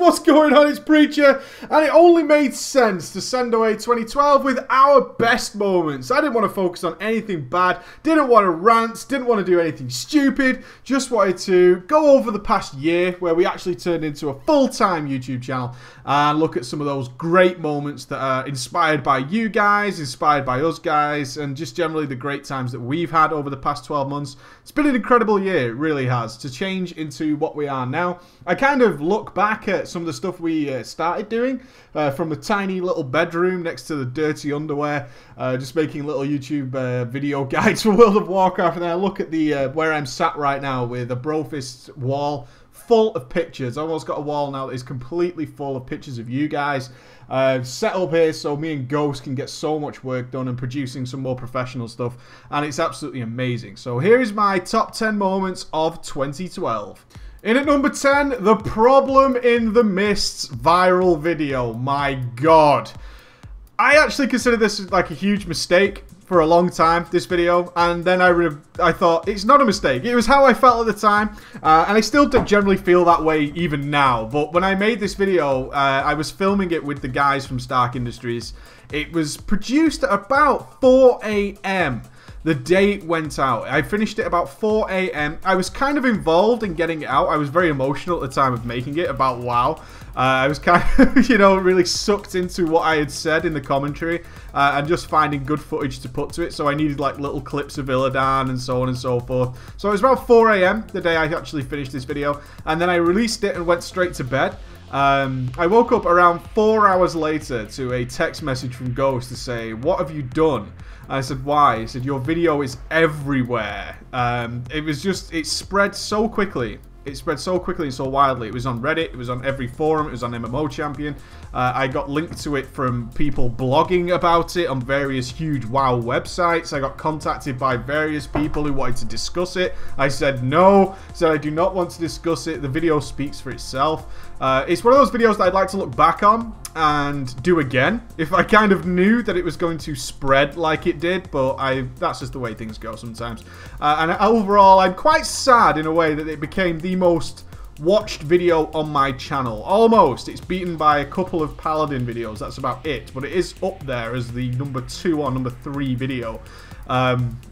what's going on? It's Preacher, and it only made sense to send away 2012 with our best moments. I didn't want to focus on anything bad, didn't want to rant, didn't want to do anything stupid, just wanted to go over the past year where we actually turned into a full-time YouTube channel and look at some of those great moments that are inspired by you guys, inspired by us guys, and just generally the great times that we've had over the past 12 months. It's been an incredible year, it really has, to change into what we are now. I kind of look back at some of the stuff we started doing from the tiny little bedroom next to the dirty underwear, just making little YouTube video guides for World of Warcraft, and then I look at the where I'm sat right now with a Brofist wall full of pictures. I've almost got a wall now that is completely full of pictures of you guys. Set up here so me and Ghost can get so much work done and producing some more professional stuff, and it's absolutely amazing. So here is my top 10 moments of 2012. In at number 10, the Problem in the Mists viral video. My God. I actually consider this like a huge mistake for a long time, this video, and then I thought, it's not a mistake. It was how I felt at the time, and I still don't generally feel that way even now, but when I made this video, I was filming it with the guys from Stark Industries. It was produced at about 4 AM. The day it went out. I finished it about 4 AM. I was kind of involved in getting it out. I was very emotional at the time of making it about WoW. I was kind of, you know, really sucked into what I had said in the commentary and just finding good footage to put to it. So I needed like little clips of Illidan and so on and so forth. So it was about 4 AM the day I actually finished this video. And then I released it and went straight to bed. I woke up around 4 hours later to a text message from Ghost to say, "What have you done?" I said, "Why?" He said, "Your video is everywhere." It spread so quickly. It spread so quickly and so wildly. It was on Reddit, it was on every forum, it was on MMO Champion. I got linked to it from people blogging about it on various huge WoW websites. I got contacted by various people who wanted to discuss it. I said no, said I do not want to discuss it. The video speaks for itself. It's one of those videos that I'd like to look back on and do again if I kind of knew that it was going to spread like it did, but that's just the way things go sometimes. And overall, I'm quite sad in a way that it became the most watched video on my channel. Almost. It's beaten by a couple of Paladin videos, that's about it, but it is up there as the number 2 or number 3 video.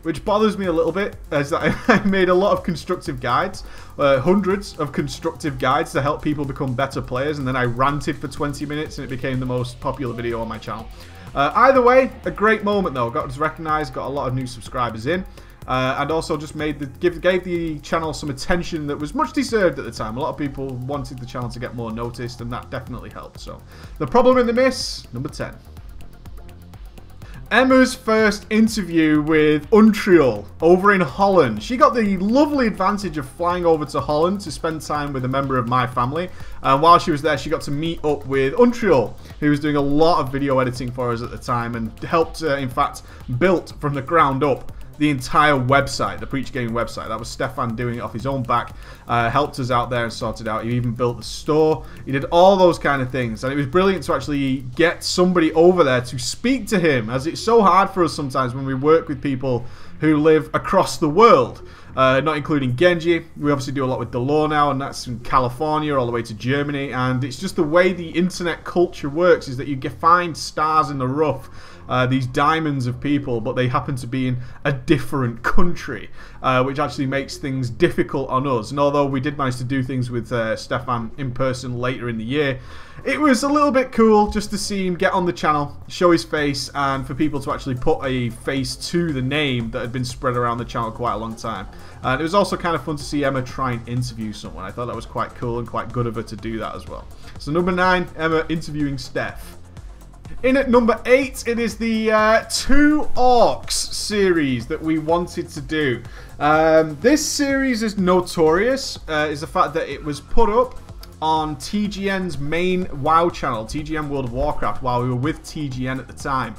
Which bothers me a little bit, as I made a lot of constructive guides, hundreds of constructive guides to help people become better players, and then I ranted for 20 minutes and it became the most popular video on my channel. Either way, a great moment though, got recognized, got a lot of new subscribers in, and also just gave the channel some attention that was much deserved at the time. A lot of people wanted the channel to get more noticed, and that definitely helped. So, The Problem in the Mists, number 10. Emma's first interview with Untrial over in Holland. She got the lovely advantage of flying over to Holland to spend time with a member of my family. And while she was there, she got to meet up with Untrial, who was doing a lot of video editing for us at the time and helped, in fact, built from the ground up the entire website, the Preach Gaming website. That was Stefan doing it off his own back. Helped us out there and sorted out. He even built the store. He did all those kind of things. And it was brilliant to actually get somebody over there to speak to him, as it's so hard for us sometimes when we work with people who live across the world. Not including Genji. We obviously do a lot with Delore now, and that's in California all the way to Germany. And it's just the way the internet culture works, is that you find stars in the rough, these diamonds of people, but they happen to be in a different country, which actually makes things difficult on us. And although we did manage to do things with Stefan in person later in the year, it was a little bit cool just to see him get on the channel, show his face, and for people to actually put a face to the name that had been spread around the channel quite a long time. And it was also kind of fun to see Emma try and interview someone. I thought that was quite cool and quite good of her to do that as well. So number 9, Emma interviewing Steph. In at number 8, it is the 2 Orcs series that we wanted to do. This series is notorious, is the fact that it was put up on TGN's main WoW channel, TGN World of Warcraft, while we were with TGN at the time.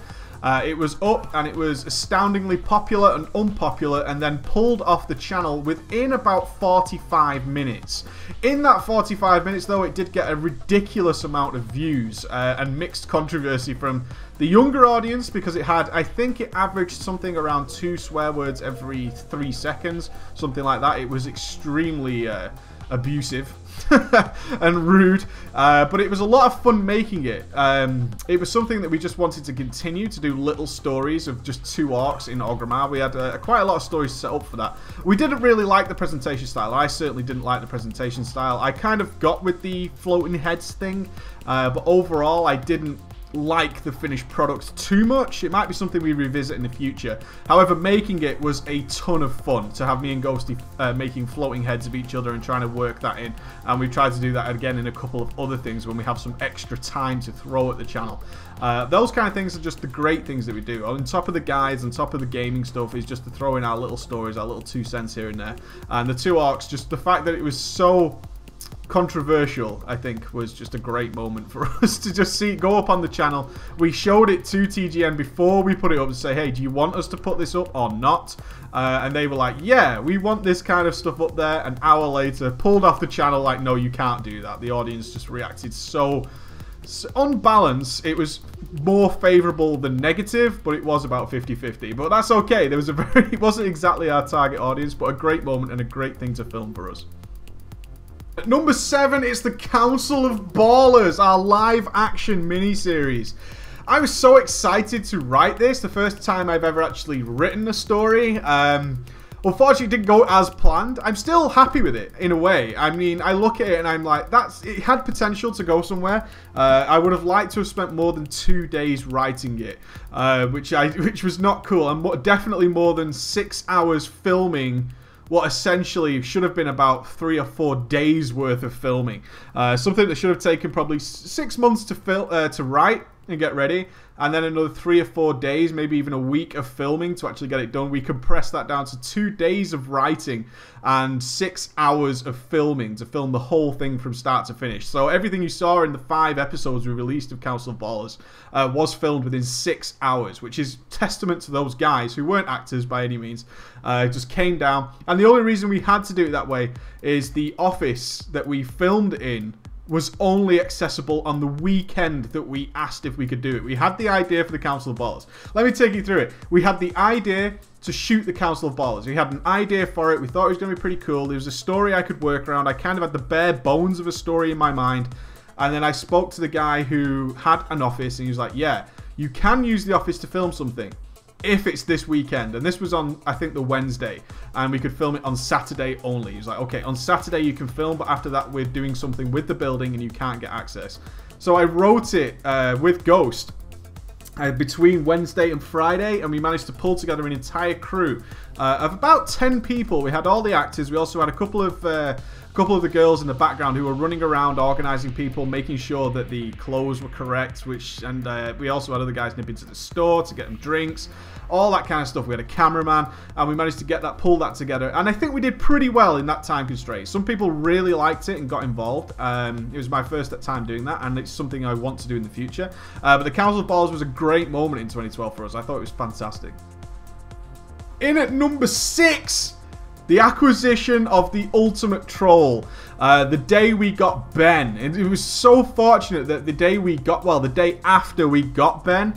It was up and it was astoundingly popular and unpopular, and then pulled off the channel within about 45 minutes. In that 45 minutes though, it did get a ridiculous amount of views and mixed controversy from the younger audience, because it had, I think it averaged something around 2 swear words every 3 seconds, something like that. It was extremely abusive and rude, but it was a lot of fun making it. It was something that we just wanted to continue to do, little stories of just 2 arcs in Orgrimmar. We had quite a lot of stories set up for that. We didn't really like the presentation style. I certainly didn't like the presentation style. I kind of got with the floating heads thing, but overall I didn't like the finished product too much. It might be something we revisit in the future. However, making it was a ton of fun to have me and Ghosty making floating heads of each other and trying to work that in. And we've tried to do that again in a couple of other things when we have some extra time to throw at the channel. Those kind of things are just the great things that we do. On top of the guides, on top of the gaming stuff, is just to throw in our little stories, our little 2 cents here and there. And the 2 arcs, just the fact that it was so controversial, I think, was just a great moment for us to just see it go up on the channel. We showed it to TGN before we put it up to say, hey, do you want us to put this up or not? And they were like, yeah, we want this kind of stuff up there. An hour later, pulled off the channel like, no, you can't do that. The audience just reacted so on balance, it was more favourable than negative, but it was about 50-50. But that's okay. There was it wasn't exactly our target audience, but a great moment and a great thing to film for us. At number 7, it's the Council of Ballers, our live-action miniseries. I was so excited to write this, the first time I've ever actually written a story. Unfortunately, it didn't go as planned. I'm still happy with it, in a way. I mean, I look at it and I'm like, it had potential to go somewhere. I would have liked to have spent more than 2 days writing it, which was not cool, and definitely more than 6 hours filming what essentially should have been about 3 or 4 days worth of filming. Something that should have taken probably 6 months to write and get ready, and then another 3 or 4 days, maybe even a week of filming to actually get it done. We compressed that down to 2 days of writing and 6 hours of filming to film the whole thing from start to finish. So everything you saw in the 5 episodes we released of Council of Ballers was filmed within 6 hours, which is testament to those guys who weren't actors by any means. Just came down, and the only reason we had to do it that way is the office that we filmed in was only accessible on the weekend that we asked if we could do it. We had the idea for the Council of Ballers. Let me take you through it. We had the idea to shoot the Council of Ballers. We had an idea for it. We thought it was going to be pretty cool. There was a story I could work around. I kind of had the bare bones of a story in my mind. And then I spoke to the guy who had an office, and he was like, yeah, you can use the office to film something if it's this weekend. And this was on, I think, the Wednesday, and we could film it on Saturday only. He was like, okay, on Saturday you can film, but after that we're doing something with the building and you can't get access. So I wrote it with Ghost between Wednesday and Friday, and we managed to pull together an entire crew of about 10 people. We had all the actors. We also had a couple of the girls in the background who were running around organising people, making sure that the clothes were correct, and we also had other guys nipping to the store to get them drinks, all that kind of stuff. We had a cameraman, and we managed to pull that together, and I think we did pretty well in that time constraint. Some people really liked it and got involved. It was my first time doing that, and it's something I want to do in the future. But the Council of Ballers was a great moment in 2012 for us. I thought it was fantastic. In at number 6, the acquisition of the ultimate troll. The day we got Ben. And it was so fortunate that the day after we got Ben,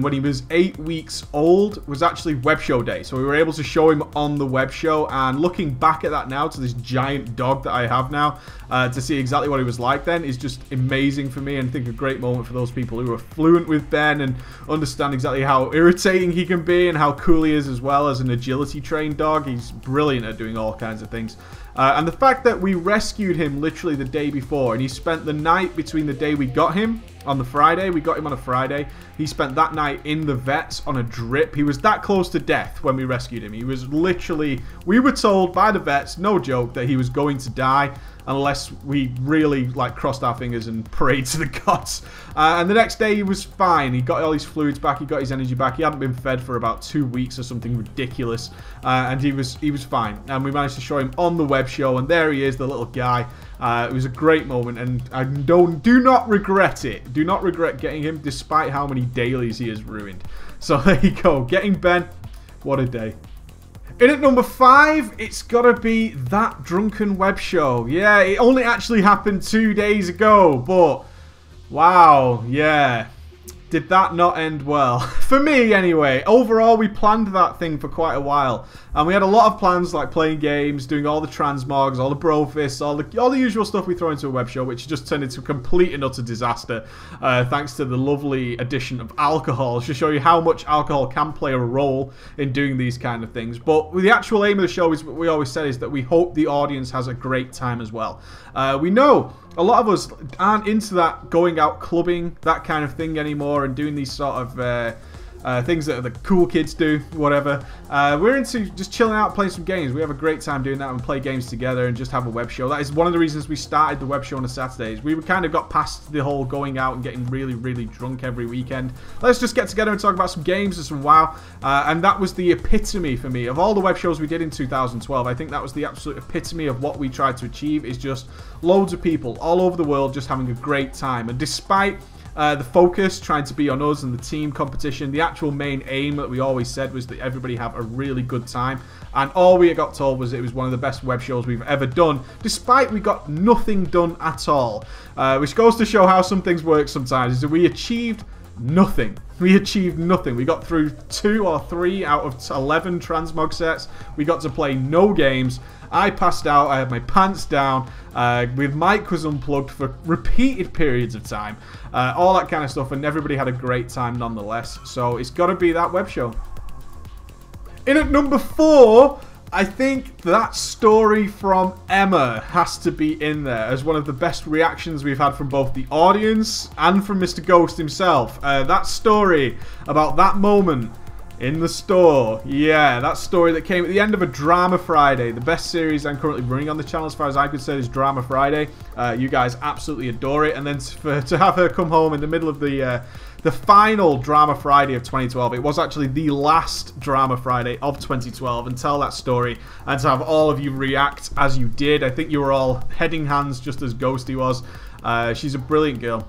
when he was 8 weeks old, was actually web show day. So we were able to show him on the web show, and looking back at that now, to this giant dog that I have now, to see exactly what he was like then is just amazing for me, and I think a great moment for those people who are fluent with Ben and understand exactly how irritating he can be and how cool he is as well as an agility trained dog. He's brilliant at doing all kinds of things. And the fact that we rescued him literally the day before, and he spent the night between the day we got him on the Friday, we got him on a Friday, he spent that night in the vets on a drip. He was that close to death when we rescued him. He was literally, we were told by the vets, no joke, that he was going to die unless we really crossed our fingers and prayed to the gods. And the next day he was fine. He got all his fluids back, he got his energy back. He hadn't been fed for about 2 weeks or something ridiculous, and he was fine. And we managed to show him on the web show, and there he is, the little guy. It was a great moment, and I do not regret it. Do not regret getting him, despite how many dailies he has ruined. So there you go, getting Ben. What a day. In at number 5, it's got to be that Drunken Web Show. Yeah, it only actually happened 2 days ago, but wow, yeah. Did that not end well? For me, anyway. Overall, we planned that thing for quite a while. And we had a lot of plans, like playing games, doing all the transmogs, all the brofists, all the usual stuff we throw into a web show, which just turned into a complete and utter disaster. Thanks to the lovely addition of alcohol, to show you how much alcohol can play a role in doing these kind of things. But the actual aim of the show, is what we always said, is that we hope the audience has a great time as well. We know a lot of us aren't into that going out clubbing, that kind of thing anymore, and doing these sort of things that the cool kids do, whatever. We're into just chilling out, playing some games. We have a great time doing that and play games together and just have a web show. That is one of the reasons we started the web show on a Saturdays. We kind of got past the whole going out and getting really, really drunk every weekend. Let's just get together and talk about some games and some WoW. And that was the epitome for me. Of all the web shows we did in 2012, I think that was the absolute epitome of what we tried to achieve, is just loads of people all over the world just having a great time. And despite the focus trying to be on us and the team competition, the actual main aim that we always said was that everybody have a really good time. And all we got told was it was one of the best web shows we've ever done, despite we got nothing done at all. Which goes to show how some things work sometimes, is that we achieved nothing. We achieved nothing. We got through 2 or 3 out of 11 transmog sets. We got to play no games. I passed out. I had my pants down. My mic was unplugged for repeated periods of time. All that kind of stuff, and everybody had a great time nonetheless. So it's got to be that web show. In at number 4, I think that story from Emma has to be in there as one of the best reactions we've had from both the audience and from Mr. Ghost himself. That story about that moment in the store. Yeah, that story that came at the end of a Drama Friday. The best series I'm currently running on the channel, as far as I'm concerned, is Drama Friday. You guys absolutely adore it. And then to have her come home in the middle of the final Drama Friday of 2012. It was actually the last Drama Friday of 2012, and tell that story, and to have all of you react as you did. I think you were all heading hands just as Ghosty was. She's a brilliant girl.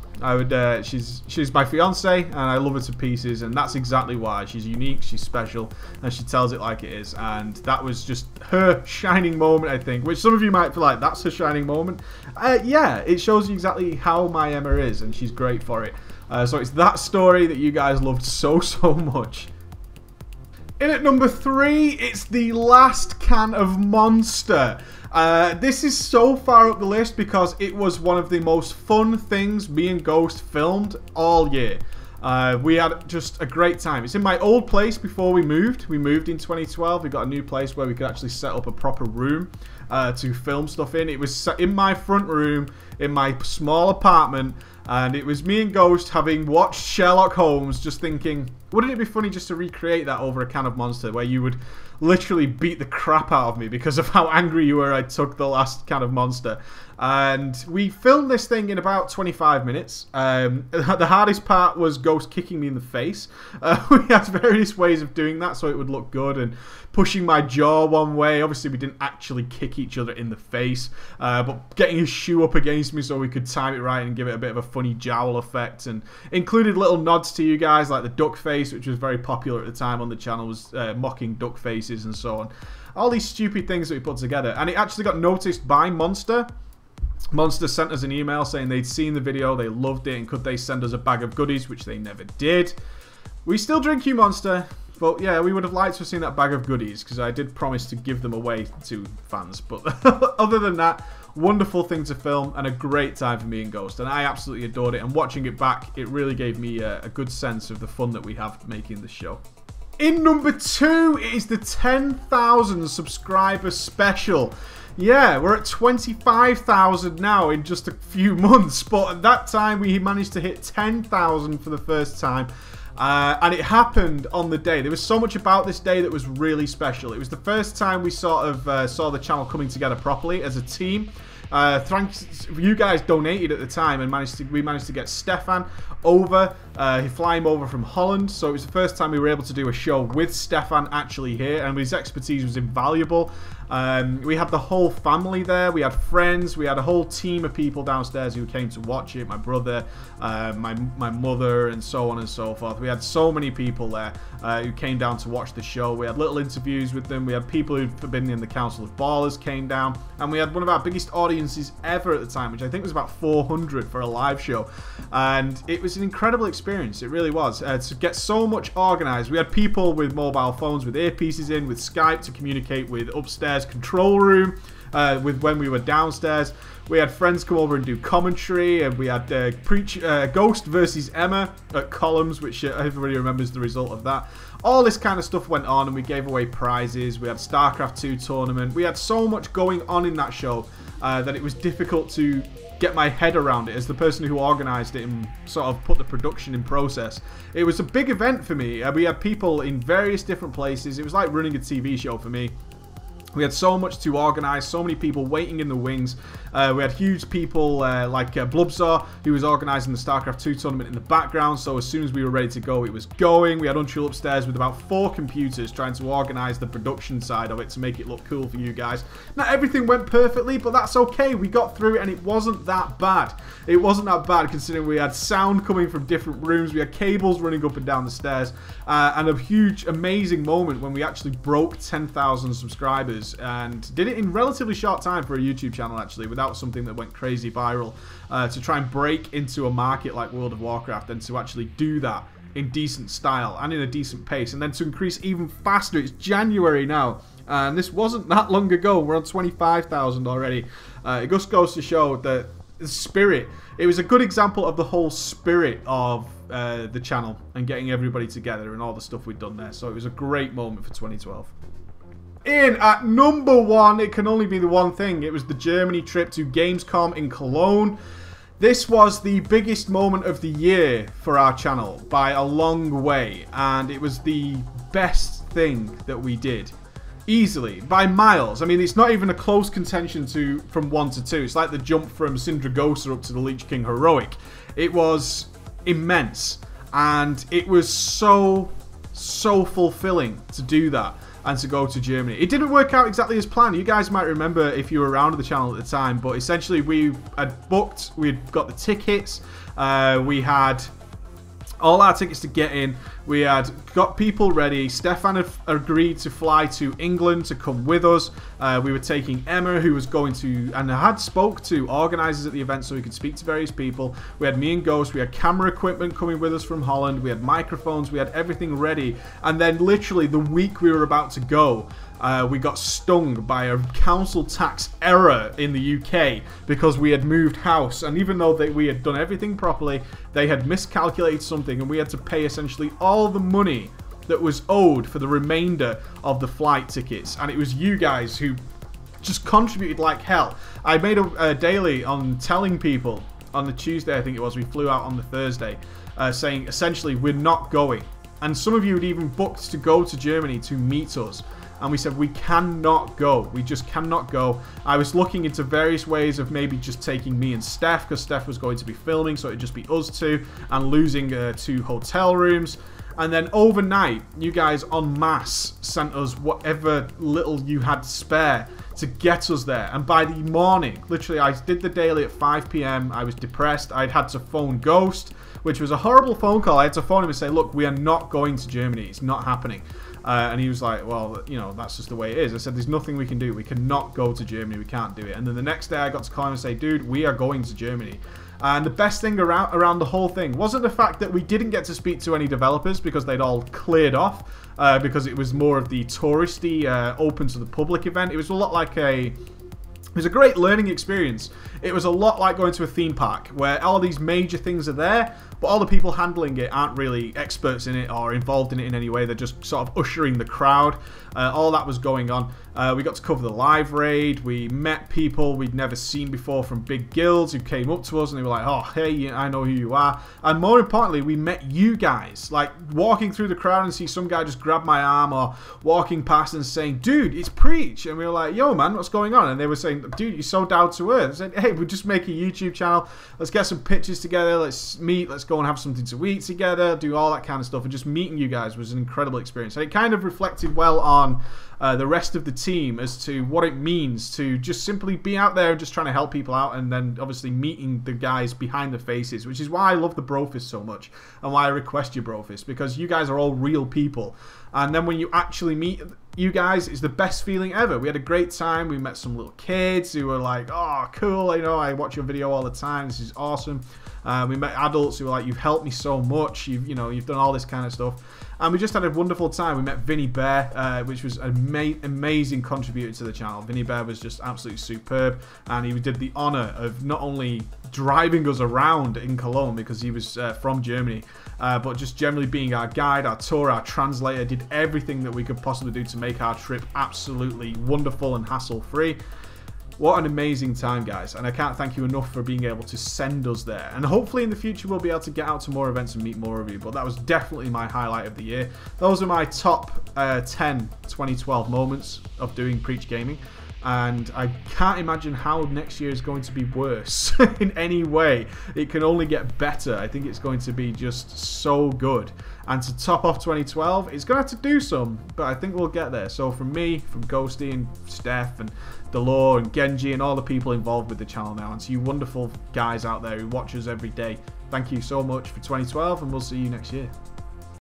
She's my fiance, and I love her to pieces, and that's exactly why. She's unique, she's special, and she tells it like it is. And that was just her shining moment, I think, which some of you might feel like that's her shining moment. Yeah, it shows you exactly how my Emma is, and she's great for it. So it's that story that you guys loved so much. In at number 3, it's the last can of Monster. This is so far up the list because it was one of the most fun things me and Ghost filmed all year. We had just a great time. It's in my old place before we moved. We moved in 2012. We got a new place where we could actually set up a proper room to film stuff in. It was in my front room, in my small apartment. And it was me and Ghost having watched Sherlock Holmes, just thinking, wouldn't it be funny just to recreate that over a can of Monster, where you would literally beat the crap out of me because of how angry you were I took the last can of Monster. And we filmed this thing in about 25 minutes. The hardest part was Ghost kicking me in the face. We had various ways of doing that so it would look good, and pushing my jaw one way. Obviously, we didn't actually kick each other in the face, but getting his shoe up against me so we could time it right and give it a bit of a funny jowl effect, and included little nods to you guys, like the duck face, which was very popular at the time on the channel, was mocking duck faces and so on. All these stupid things that we put together, and it actually got noticed by Monster. Monster sent us an email saying they'd seen the video, they loved it, and could they send us a bag of goodies, which they never did. We still drink you, Monster, but yeah, we would have liked to have seen that bag of goodies, because I did promise to give them away to fans. But other than that, wonderful thing to film, and a great time for me and Ghost, and I absolutely adored it, and watching it back, it really gave me a good sense of the fun that we have making this show. In number 2 is the 10,000 subscriber special. Yeah, we're at 25,000 now in just a few months, but at that time we managed to hit 10,000 for the first time. And it happened on the day. There was so much about this day that was really special. It was the first time we sort of saw the channel coming together properly as a team. Thanks, you guys donated at the time, and we managed to get Stefan over. He flew him over from Holland, so it was the first time we were able to do a show with Stefan actually here, and his expertise was invaluable. We had the whole family there. We had friends. We had a whole team of people downstairs who came to watch it. My brother, my mother, and so on and so forth. We had so many people there who came down to watch the show. We had little interviews with them. We had people who'd been in the Council of Ballers came down. And we had one of our biggest audiences ever at the time, which I think was about 400 for a live show. And it was an incredible experience. It really was. To get so much organized. We had people with mobile phones with earpieces in, with Skype to communicate with upstairs control room, with when we were downstairs. We had friends come over and do commentary, and we had Ghost versus Emma at Columns, which everybody remembers the result of that. All this kind of stuff went on, and we gave away prizes. We had StarCraft 2 tournament. We had so much going on in that show that it was difficult to get my head around it as the person who organized it and sort of put the production in process. It was a big event for me. We had people in various different places. It was like running a TV show for me. We had so much to organise, so many people waiting in the wings. We had huge people like Blubzor, who was organising the StarCraft 2 tournament in the background, so as soon as we were ready to go, it was going. We had Untrill upstairs with about 4 computers trying to organise the production side of it to make it look cool for you guys. Not everything went perfectly, but that's okay. We got through it, and it wasn't that bad. It wasn't that bad, considering we had sound coming from different rooms, we had cables running up and down the stairs, and a huge, amazing moment when we actually broke 10,000 subscribers, and did it in relatively short time for a YouTube channel, actually, without something that went crazy viral, to try and break into a market like World of Warcraft, and to actually do that in decent style and in a decent pace, and then to increase even faster. It's January now, and this wasn't that long ago. We're on 25,000 already. It just goes to show that the spirit, it was a good example of the whole spirit of the channel and getting everybody together and all the stuff we'd done there. So it was a great moment for 2012. In at number 1, it can only be the one thing. It was the Germany trip to Gamescom in Cologne. This was the biggest moment of the year for our channel by a long way, and it was the best thing that we did. Easily, by miles. I mean, it's not even a close contention from 1 to 2. It's like the jump from Syndragosa up to the Lich King Heroic. It was immense, and it was so fulfilling to do that and to go to Germany. It didn't work out exactly as planned. You guys might remember if you were around the channel at the time, but essentially we had booked, we'd got the tickets, we had all our tickets to get in. We had got people ready. Stefan had agreed to fly to England to come with us. We were taking Emma, who was going to, and I had spoke to organisers at the event so we could speak to various people. We had me and Ghost. We had camera equipment coming with us from Holland. We had microphones. We had everything ready. And then literally the week we were about to go, we got stung by a council tax error in the UK because we had moved house, and even though we had done everything properly, they had miscalculated something, and we had to pay essentially all the money that was owed for the remainder of the flight tickets. And it was you guys who just contributed like hell. I made a daily on telling people on the Tuesday, I think it was, we flew out on the Thursday, saying essentially we're not going, and some of you had even booked to go to Germany to meet us. And we said, we cannot go. We just cannot go. I was looking into various ways of maybe just taking me and Steph, because Steph was going to be filming, so it'd just be us two, and losing 2 hotel rooms. And then overnight, you guys en masse sent us whatever little you had to spare to get us there. And by the morning, literally, I did the daily at 5 PM. I was depressed. I'd had to phone Ghost, which was a horrible phone call. I had to phone him and say, look, we are not going to Germany. It's not happening. And he was like, well, you know, that's just the way it is. I said, there's nothing we can do. We cannot go to Germany. We can't do it. And then the next day I got to call him and say, dude, we are going to Germany. And the best thing around the whole thing wasn't the fact that we didn't get to speak to any developers because they'd all cleared off, because it was more of the touristy, open to the public event. It was a lot like it was a great learning experience. It was a lot like going to a theme park where all these major things are there, but all the people handling it aren't really experts in it or involved in it in any way. They're just sort of ushering the crowd. All that was going on. We got to cover the live raid. We met people we'd never seen before from big guilds who came up to us and they were like, oh, hey, I know who you are. And more importantly, we met you guys. Like, walking through the crowd and see some guy just grab my arm, or walking past and saying, dude, it's Preach. And we were like, yo, man, what's going on? And they were saying, dude, you're so down to earth. I said, hey, we'll just make a YouTube channel. Let's get some pictures together. Let's meet. Let's go and have something to eat together. Do all that kind of stuff. And just meeting you guys was an incredible experience. And it kind of reflected well on the rest of the team as to what it means to just simply be out there and just trying to help people out, and then obviously meeting the guys behind the faces, which is why I love the Brofist so much and why I request your Brofist, because you guys are all real people. And then when you actually meet you guys, it's the best feeling ever. We had a great time. We met some little kids who were like, oh, cool, you know, I watch your video all the time. This is awesome. We met adults who were like, you've helped me so much. You've done all this kind of stuff. And we just had a wonderful time. We met Vinny Bear, which was an amazing contributor to the channel. Vinny Bear was just absolutely superb. And he did the honor of not only driving us around in Cologne, because he was from Germany, but just generally being our guide, our tour, our translator, did everything that we could possibly do to make our trip absolutely wonderful and hassle-free. What an amazing time, guys, and I can't thank you enough for being able to send us there. And hopefully in the future we'll be able to get out to more events and meet more of you, but that was definitely my highlight of the year. Those are my top 10 2012 moments of doing Preach Gaming, and I can't imagine how next year is going to be worse in any way. It can only get better. I think it's going to be just so good. And to top off 2012, it's going to have to do some, but I think we'll get there. So from me, from Ghosty and Steph and Delore and Genji and all the people involved with the channel now, and to you wonderful guys out there who watch us every day, thank you so much for 2012, and we'll see you next year.